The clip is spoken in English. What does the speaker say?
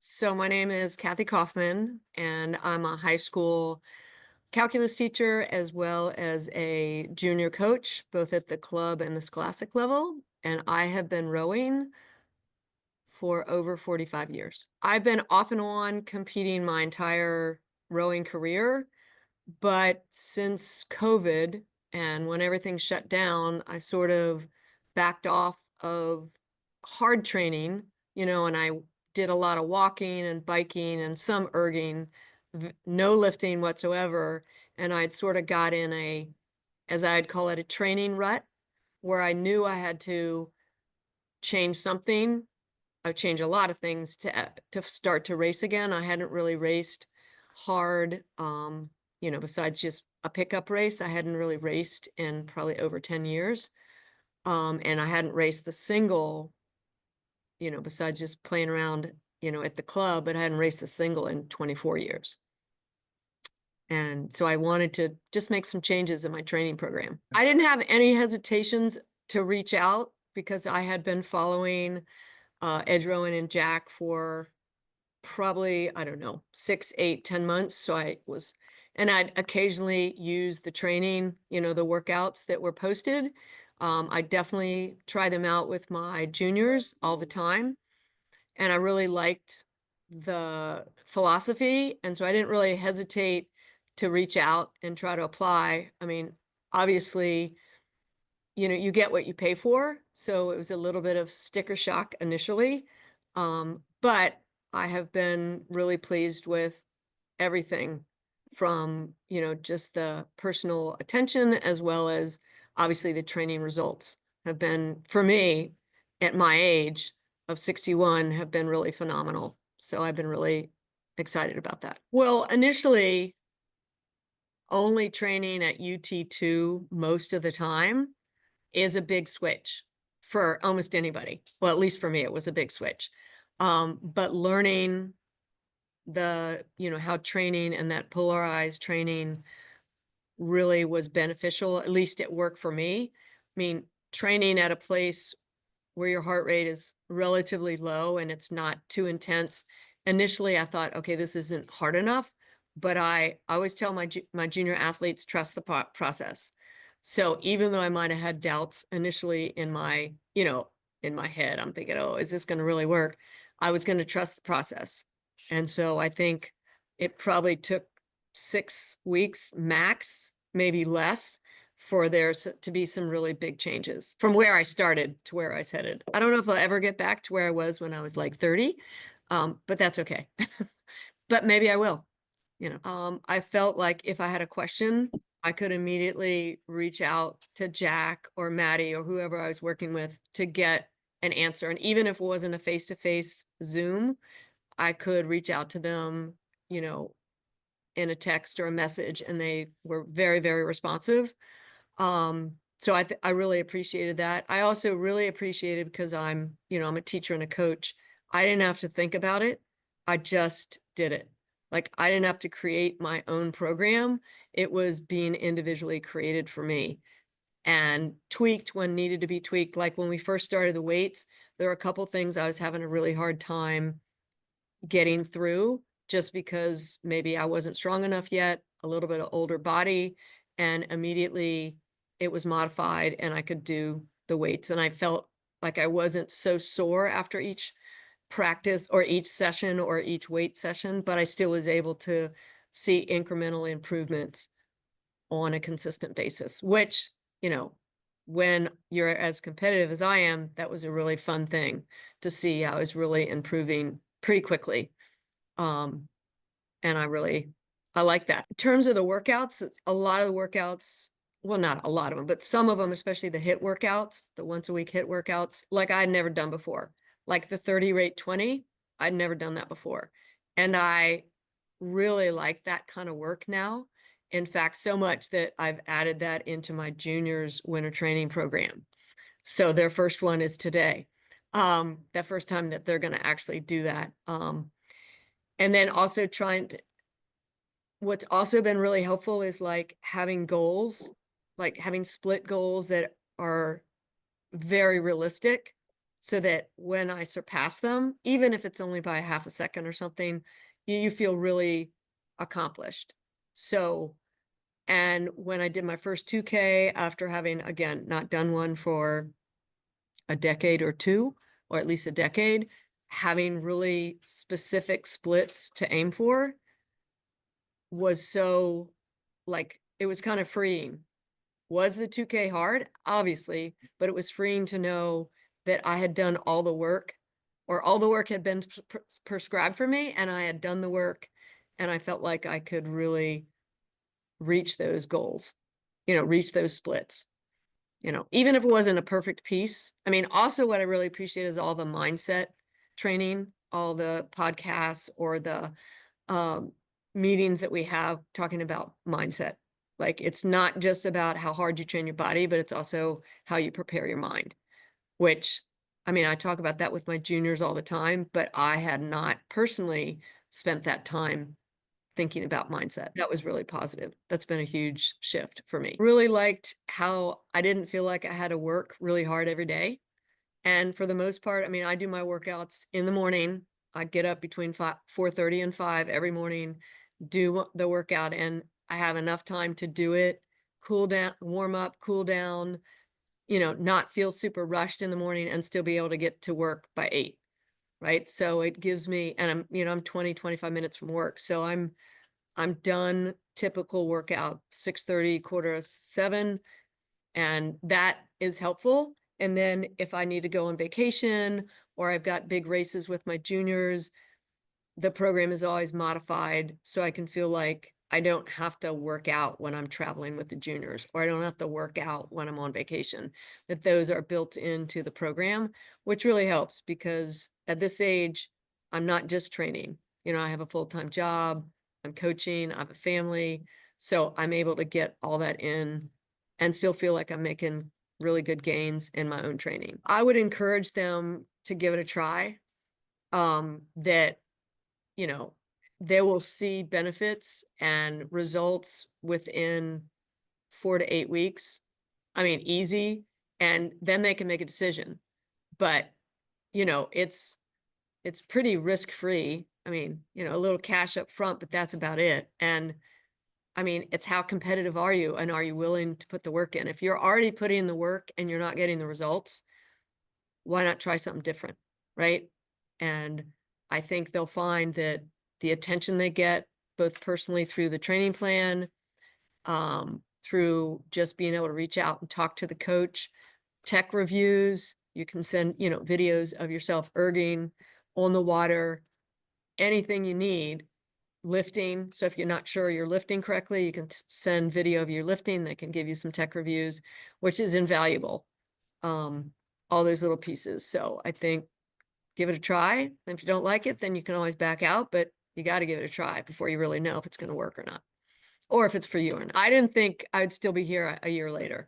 So my name is Cathy Coffman, and I'm a high school calculus teacher as well as a junior coach, both at the club and the scholastic level. And I have been rowing for over 45 years. I've been off and on competing my entire rowing career, but since COVID and when everything shut down, I sort of backed off of hard training, and I did a lot of walking and biking and some erging, no lifting whatsoever. And I'd sort of got in as I'd call it, a training rut where I knew I had to change something. I've changed a lot of things to start to race again. I hadn't really raced hard, besides just a pickup race. I hadn't really raced in probably over 10 years. And I hadn't raced the single, besides just playing around, at the club, but I hadn't raced the single in 24 years. And so I wanted to just make some changes in my training program. I didn't have any hesitations to reach out because I had been following Edge Rowan and Jack for probably, I don't know, 6, 8, 10 months. So and I'd occasionally use the training, the workouts that were posted. I definitely try them out with my juniors all the time. And I really liked the philosophy. And so I didn't really hesitate to reach out and try to apply. I mean, obviously, you get what you pay for. So it was a little bit of sticker shock initially. But I have been really pleased with everything from, just the personal attention as well as obviously the training results have been, for me, at my age of 61, have been really phenomenal. So I've been really excited about that. Well, initially, only training at UT2 most of the time is a big switch for almost anybody. Well, at least for me, it was a big switch. But learning how training and that polarized training really was beneficial, at least it worked for me. I mean, training at a place where your heart rate is relatively low and it's not too intense. Initially, I thought, okay, this isn't hard enough, but I always tell my junior athletes, trust the process. So even though I might have had doubts initially in my head, I'm thinking, oh, is this going to really work? I was going to trust the process. And so I think it probably took 6 weeks max, maybe less, for there to be some really big changes from where I started to where I was headed. I don't know if I'll ever get back to where I was when I was like 30, but that's okay. But maybe I will. I felt like if I had a question, I could immediately reach out to Jack or Maddie or whoever I was working with to get an answer. And even if it wasn't a face-to-face Zoom, I could reach out to them, in a text or a message, and they were very, very responsive. So I really appreciated that. I also really appreciated, because I'm a teacher and a coach, I didn't have to think about it. I just did it. Like, I didn't have to create my own program. It was being individually created for me and tweaked when needed to be tweaked. Like when we first started the weights, there were a couple things I was having a really hard time getting through just because maybe I wasn't strong enough yet, a little bit of older body, and immediately it was modified and I could do the weights. And I felt like I wasn't so sore after each practice or each session or each weight session, but I still was able to see incremental improvements on a consistent basis, which, when you're as competitive as I am, that was a really fun thing to see. I was really improving pretty quickly. And I like that. In terms of the workouts, a lot of the workouts, well, not a lot of them, but some of them, especially the HIIT workouts, the once a week HIIT workouts, like I'd never done before. Like the 30 rate 20, I'd never done that before. And I really like that kind of work now. In fact, so much that I've added that into my juniors' winter training program. So their first one is today. That first time that they're going to actually do that. And then also what's also been really helpful is like having goals, like having split goals that are very realistic. so that when I surpass them, even if it's only by half a second or something, you feel really accomplished. So, and when I did my first 2K after having, again, not done one for a decade or two, or at least a decade, having really specific splits to aim for was so, like, it was kind of freeing. Was the 2K hard? Obviously, but it was freeing to know that I had done all the work, or all the work had been prescribed for me, and I had done the work, and I felt like I could really reach those goals, reach those splits. Even if it wasn't a perfect piece. I mean, also what I really appreciate is all the mindset training, all the podcasts or the um, meetings that we have talking about mindset. Like, it's not just about how hard you train your body, but it's also how you prepare your mind, which, I mean, I talk about that with my juniors all the time, but I had not personally spent that time thinking about mindset. That was really positive. That's been a huge shift for me. Really liked how I didn't feel like I had to work really hard every day. And for the most part, I mean, I do my workouts in the morning. I get up between 4:30 and 5 every morning, do the workout, and I have enough time to do it, cool down, warm up, cool down, not feel super rushed in the morning and still be able to get to work by 8, right? So it gives me, and I'm 20, 25 minutes from work. So I'm done typical workout 6:30, quarter of 7, and that is helpful. And then if I need to go on vacation or I've got big races with my juniors, the program is always modified so I can feel like I don't have to work out when I'm traveling with the juniors, or I don't have to work out when I'm on vacation, that those are built into the program, which really helps because at this age, I'm not just training. I have a full-time job, I'm coaching, I have a family, so I'm able to get all that in and still feel like I'm making really good gains in my own training. I would encourage them to give it a try. That you know, they will see benefits and results within 4 to 8 weeks. I mean, easy, and then they can make a decision. But, it's pretty risk-free. I mean, a little cash up front, but that's about it. And I mean, it's how competitive are you, and are you willing to put the work in? If you're already putting in the work and you're not getting the results, why not try something different, right? And I think they'll find that the attention they get, both personally through the training plan, through just being able to reach out and talk to the coach, tech reviews, you can send, videos of yourself erging on the water, anything you need, lifting. So if you're not sure you're lifting correctly, you can send video of your lifting. They can give you some tech reviews, which is invaluable. All those little pieces. So I think give it a try. And if you don't like it, then you can always back out, but you got to give it a try before you really know if it's going to work or not, or if it's for you or not. I didn't think I'd still be here a year later.